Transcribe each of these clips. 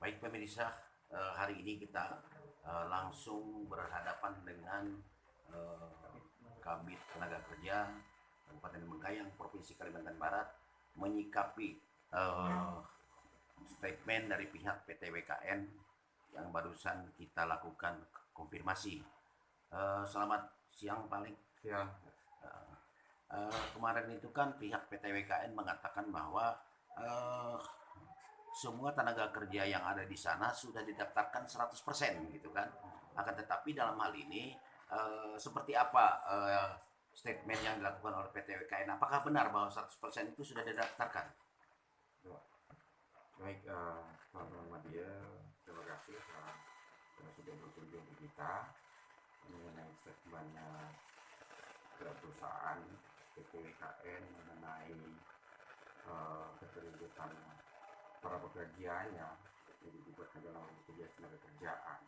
Baik pemirsa, hari ini kita langsung berhadapan dengan Kabid Tenaga Kerja Kabupaten Bengkayang, Provinsi Kalimantan Barat menyikapi statement dari pihak PT WKN yang barusan kita lakukan konfirmasi. Selamat siang paling. Ya, Kemarin itu kan pihak PT WKN mengatakan bahwa uh, semua tenaga kerja yang ada di sana sudah didaftarkan 100% gitu kan. Akan tetapi dalam hal ini seperti apa statement yang dilakukan oleh PT WKN? Apakah benar bahwa 100% itu sudah didaftarkan? baik, Pak Muhammadiyah, terima kasih karena sudah berkunjung ke kita mengenai statementnya perusahaan PT WKN mengenai keterlibatan para pekerjanya yang dilibatkan dalam BPJS Ketenagakerjaan.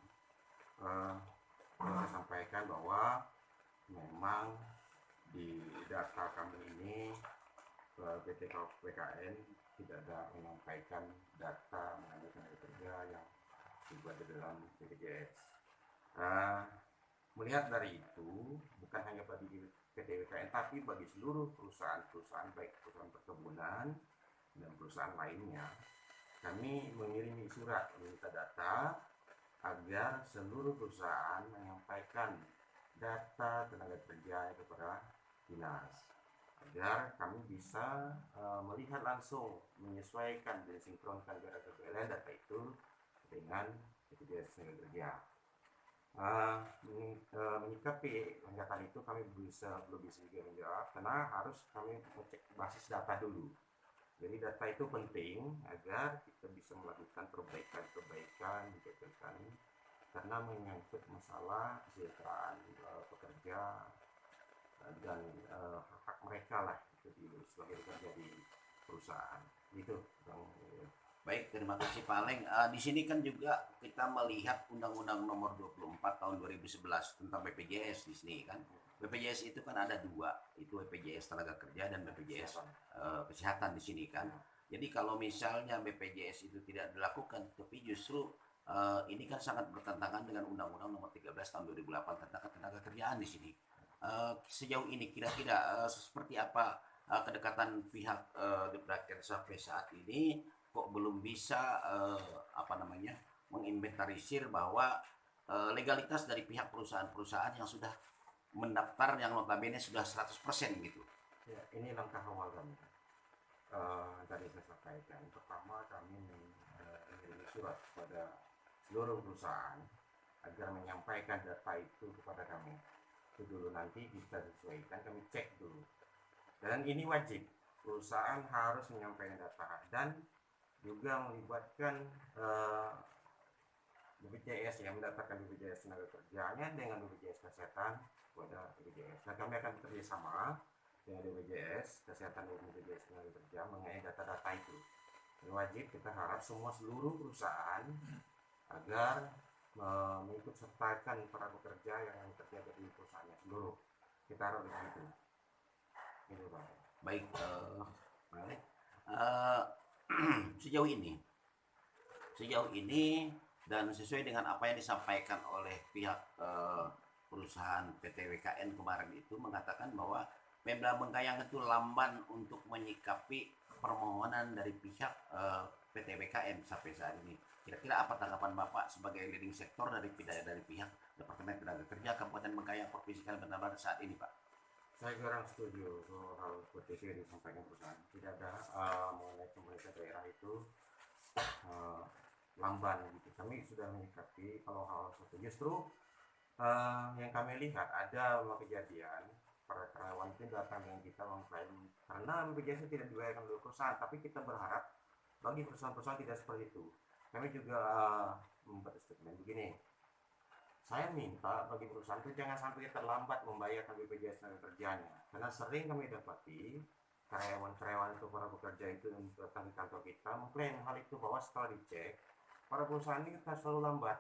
Uh, saya sampaikan bahwa memang di data kami ini PT WKN tidak ada menyampaikan data mengenai tenaga kerja yang dibuat di dalam BPJS. Melihat dari itu, bukan hanya bagi PT WKN, tapi bagi seluruh perusahaan-perusahaan, baik perusahaan perkebunan dan perusahaan lainnya, kami mengirimi surat meminta data agar seluruh perusahaan menyampaikan data tenaga kerja kepada dinas, agar kami bisa melihat langsung, menyesuaikan dan sinkronkan data itu dengan BPJS Tenaga Kerja. Menyikapi pernyataan itu kami belum bisa juga menjawab karena harus kami mengecek basis data dulu. Jadi data itu penting agar kita bisa melakukan perbaikan karena menyangkut masalah kesejahteraan pekerja dan hak mereka lah itu sebagai pekerja di perusahaan. Itu Bang. Baik, terima kasih Pak Leng. Di sini kan juga kita melihat Undang-Undang Nomor 24 Tahun 2011 tentang BPJS di sini kan. BPJS itu kan ada dua, itu BPJS Tenaga Kerja dan BPJS Kesehatan di sini kan. Jadi kalau misalnya BPJS itu tidak dilakukan, tapi justru ini kan sangat bertentangan dengan Undang-Undang Nomor 13 Tahun 2008 tentang Ketenagakerjaan di sini. Sejauh ini kira-kira seperti apa kedekatan pihak Depdakers sampai saat ini kok belum bisa menginventarisir bahwa legalitas dari pihak perusahaan-perusahaan yang sudah mendaftar yang notabene sudah 100% gitu. Ya, ini langkah awal kami. Tadi saya sampaikan, pertama kami mengirim surat kepada seluruh perusahaan agar menyampaikan data itu kepada kami. Itu dulu, nanti kita sesuaikan, kami cek dulu. Dan ini wajib, perusahaan harus menyampaikan data dan juga melibatkan BPJS yang mendaftarkan BPJS Tenaga Kerjanya dengan BPJS Kesehatan kepada BPJS. Nah, kami akan bekerjasama dengan BPJS Kesehatan dan BPJS Tenaga Kerja mengenai data-data itu. Ini wajib, kita harap seluruh perusahaan agar mengikut sertakan para pekerja yang bekerja di perusahaannya seluruh. Kita harap begitu. Itu Pak. Baik, baik. Sejauh ini dan sesuai dengan apa yang disampaikan oleh pihak perusahaan PT WKN kemarin itu mengatakan bahwa Pemda Bengkayang itu lamban untuk menyikapi permohonan dari pihak PT WKN sampai saat ini. Kira-kira apa tanggapan Bapak sebagai leading sektor dari pihak Departemen Tenaga Kerja Kabupaten Bengkayang Provinsi Kalimantan Barat saat ini, Pak? Saya kurang setuju soal petisi yang disampaikan perusahaan. Tidak ada mengenai pemerintah daerah itu lamban gitu. Kami sudah menyikapi kalau hal seperti justru yang kami lihat ada kejadian para karyawan itu datang yang kita mengklaim karena BPJS tidak dibayarkan oleh perusahaan, tapi kita berharap bagi perusahaan-perusahaan tidak seperti itu. Kami juga membuat statement begini, saya minta bagi perusahaan itu jangan sampai terlambat membayarkan BPJS Tenaga Kerjanya, karena sering kami dapati karyawan-karyawan itu, para pekerja itu datang di kantor kita mengklaim hal itu, bahwa setelah dicek para perusahaan ini kita selalu lambat.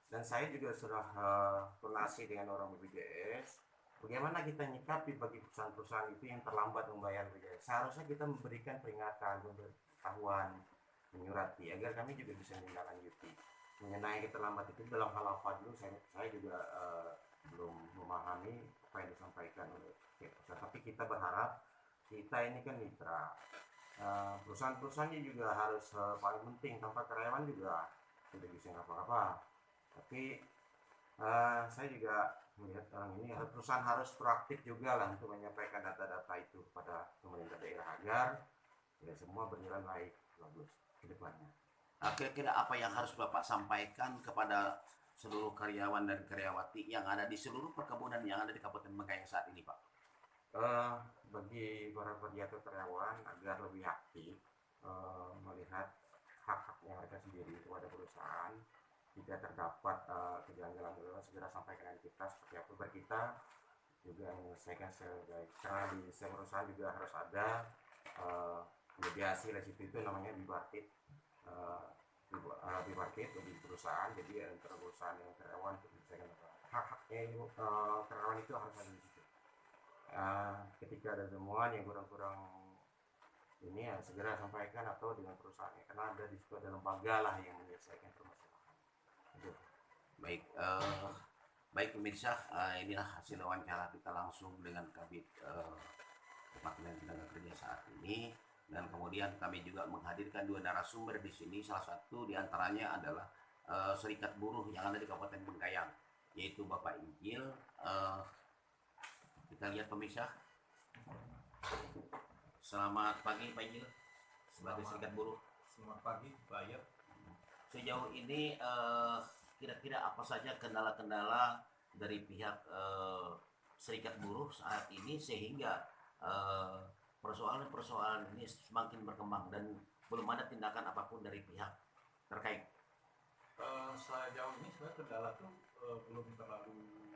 Dan saya juga sudah koordinasi dengan orang BPJS bagaimana kita nyikapi bagi perusahaan-perusahaan itu yang terlambat membayar BPJS. Seharusnya kita memberikan peringatan, pemberitahuan menyurati agar kami juga bisa menindaklanjuti. Mengenai keterlambatan itu dalam hal apa dulu, saya juga belum memahami apa yang disampaikan oleh pihak perusahaan. Tapi kita berharap, kita ini kan mitra, perusahaan-perusahaannya juga harus paling penting, tanpa karyawan juga tidak bisa ngapa-ngapa. Tapi saya juga melihat orang ini perusahaan harus proaktif juga lah untuk menyampaikan data-data itu kepada pemerintah daerah agar ya semua berjalan baik, bagus ke depannya. Kira-kira apa yang harus Bapak sampaikan kepada seluruh karyawan dan karyawati yang ada di seluruh perkebunan yang ada di Kabupaten Bengkayang saat ini, Pak? Bagi para pekerja atau karyawan agar lebih aktif melihat hak-haknya mereka sendiri kepada perusahaan, jika terdapat kejanggalan segera sampaikan ke kita seperti apa. Kita juga menyelesaikan sebaik, karena di setiap perusahaan juga harus ada mediasi lah, itu namanya bipartit, bipartit di perusahaan. Jadi antara perusahaan dan karyawan untuk menyelesaikan hak-haknya karyawan itu harus ada di situ. Ketika ada temuan yang kurang-kurang ini ya segera sampaikan atau dengan perusahaannya, karena ada di situ ada lembaga lah yang menyelesaikan permasalahan itu. Baik pemirsa, inilah hasil wawancara kita langsung dengan Kabid Kementerian Tenaga Kerja saat ini, dan kemudian kami juga menghadirkan dua narasumber di sini. Salah satu diantaranya adalah Serikat Buruh yang ada di Kabupaten Bengkayang, yaitu Bapak Injil. Kita lihat pemirsa. Selamat pagi Pak Injil, sebagai Serikat Buruh. Selamat pagi Pak Ayat. Sejauh ini kira-kira apa saja kendala-kendala dari pihak Serikat Buruh saat ini sehingga persoalan-persoalan ini semakin berkembang dan belum ada tindakan apapun dari pihak terkait? Sejauh ini sebenarnya kendala itu belum terlalu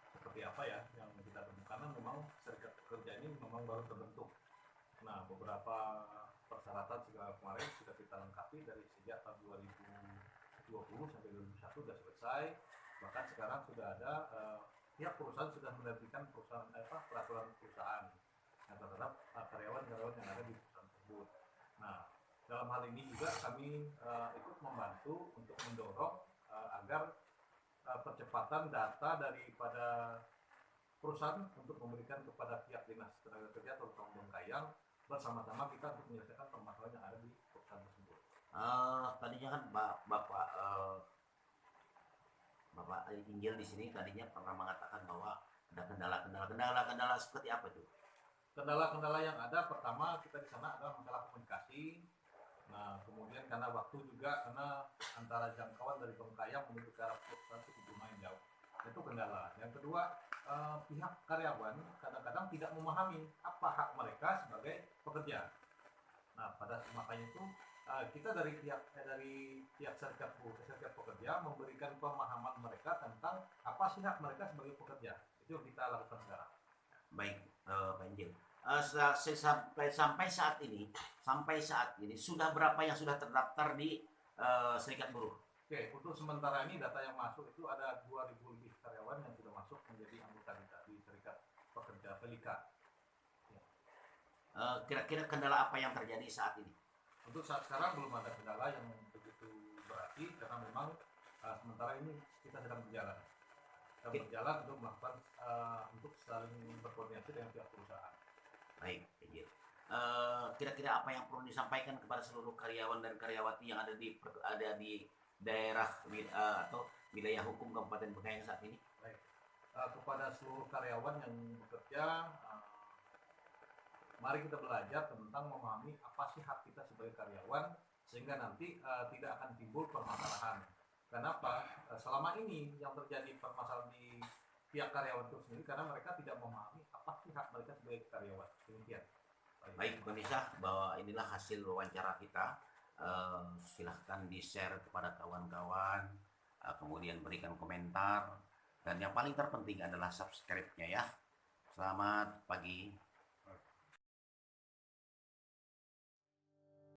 seperti apa ya yang kita temukan, karena memang serikat pekerja ini memang baru terbentuk. Nah, beberapa persyaratan segala kemarin sudah kita lengkapi dari sejak tahun 2020 sampai 2021 sudah selesai. Bahkan sekarang sudah ada pihak perusahaan sudah menerbitkan peraturan perusahaan yang terhadap karyawan-karyawan yang ada di perusahaan tersebut. Nah, dalam hal ini juga kami ikut membantu untuk mendorong agar percepatan data daripada perusahaan untuk memberikan kepada pihak dinas tenaga kerja terutama Bengkayang, bersama-sama kita untuk menyelesaikan permasalahan yang ada di perusahaan tersebut. Tadinya kan Bapak Injil di sini tadinya pernah mengatakan bahwa ada kendala seperti apa itu? Kendala-kendala yang ada, pertama kita di sana adalah masalah komunikasi. Nah, kemudian karena waktu juga, karena antara jangkauan dari Bengkayang menuju ke arah perusahaan itu lumayan jauh. Itu kendala. Yang kedua, pihak karyawan kadang-kadang tidak memahami apa hak mereka sebagai pekerja. Nah, makanya itu kita dari pihak serikat pekerja memberikan pemahaman mereka tentang apa sih hak mereka sebagai pekerja. Itu yang kita lakukan sekarang. Baik, Pak Injil. Sampai saat ini sudah berapa yang sudah terdaftar di Serikat Buruh? Oke, untuk sementara ini data yang masuk itu ada 2.000 lebih karyawan yang sudah masuk menjadi anggota kita di Serikat Pekerja Pelika. Ya. Kira-kira kendala apa yang terjadi saat ini? Untuk saat sekarang belum ada kendala yang begitu berarti, karena memang sementara ini kita sedang berjalan. Kita berjalan untuk melakukan untuk saling berkoordinasi dengan pihak perusahaan. Baik, Injil. Kira-kira apa yang perlu disampaikan kepada seluruh karyawan dan karyawati yang ada di daerah atau wilayah hukum Kabupaten Bengkayang saat ini? Baik. Kepada seluruh karyawan yang bekerja, mari kita belajar tentang memahami apa sih hak kita sebagai karyawan, sehingga nanti tidak akan timbul permasalahan. Kenapa? Selama ini yang terjadi permasalahan di pihak karyawan itu sendiri karena mereka tidak memahami apa sih hak mereka sebagai karyawan. Demikian. Baik pemirsa, bahwa inilah hasil wawancara kita. Silahkan di-share kepada kawan-kawan, kemudian berikan komentar, dan yang paling terpenting adalah subscribe-nya ya. Selamat pagi.